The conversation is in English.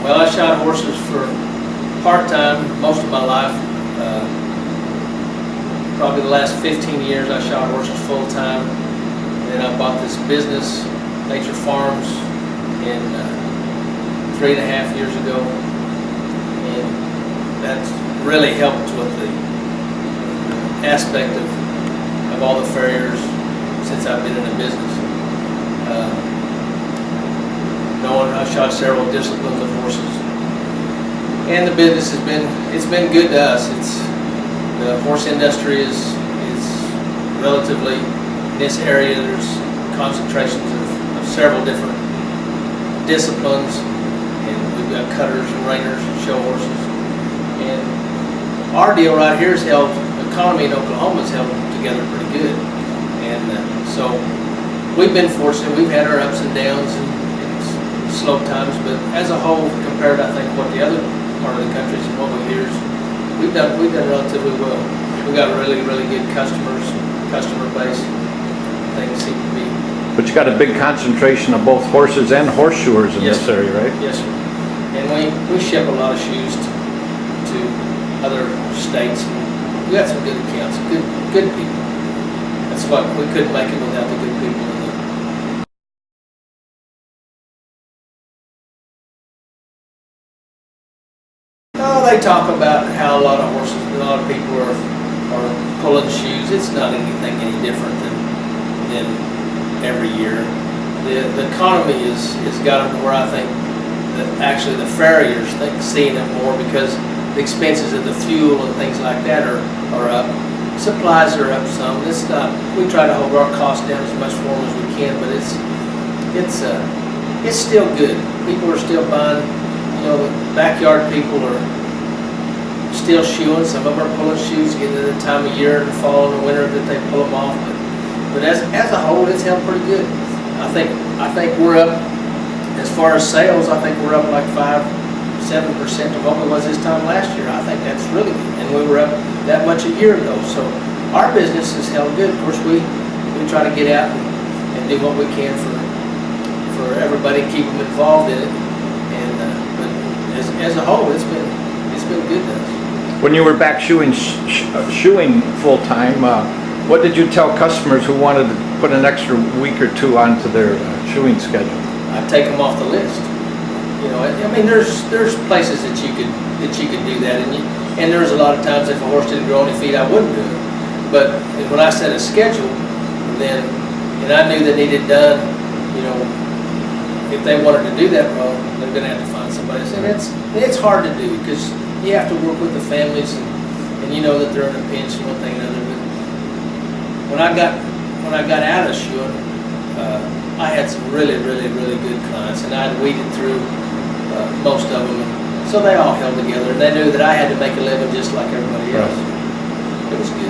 Well, I shot horses for part-time most of my life. Probably the last 15 years I shot horses full-time. And then I bought this business, Nature Farms, in 3.5 years ago. And that's really helped with the aspect of all the farriers since I've been in the business. Knowing I've shot several disciplines of horses, and the business it's been good to us. The horse industry is relatively, in this area there's concentrations of several different disciplines, and we've got cutters and reiners and show horses. And our deal right here is held, the economy in Oklahoma is held together pretty good. And so we've been fortunate. We've had our ups and downs and slow times, but as a whole, compared to I think what the other part of the country is and what we hear, we've done relatively well. We've got really good customer base. Things seem to be. But you got a big concentration of both horses and horseshoers in this area, right? Yes, sir. And we ship a lot of shoes to other states. We got some good accounts, good people. That's what we couldn't make it without the good people. They talk about how a lot of people are pulling shoes. It's not anything any different than every year. The economy has gotten to where I think that actually the farriers seeing it more because the expenses of the fuel and things like that are up. Supplies are up some. It's not. We try to hold our costs down as much for them as we can, but it's still good. People are still buying. You know, the backyard people are still shoeing. Some of them are pulling shoes, getting to the time of year in the fall and the winter that they pull them off. But as a whole, it's held pretty good. I think we're up as far as sales. I think we're up like 5-7% of what it was this time last year. I think that's really good, and we were up that much a year ago. So our business is held good. Of course, we try to get out and do what we can for everybody, keep them involved in it. And but as a whole, it's been good to us. When you were back shoeing full time, what did you tell customers who wanted to put an extra week or two onto their shoeing schedule? I take them off the list. You know, I mean, there's places that you could do that, and there's a lot of times if a horse didn't grow any feet, I wouldn't do it. But when I set a schedule, and I knew they needed done, you know, if they wanted to do that wrong, they're going to have to find somebody else. And it's hard to do because you have to work with the families, and you know that they're in a pinch and one thing and another. But when I got out of shoeing, I had some really good clients, and I'd weeded through most of them, so they all held together. They knew that I had to make a living just like everybody else. It was good.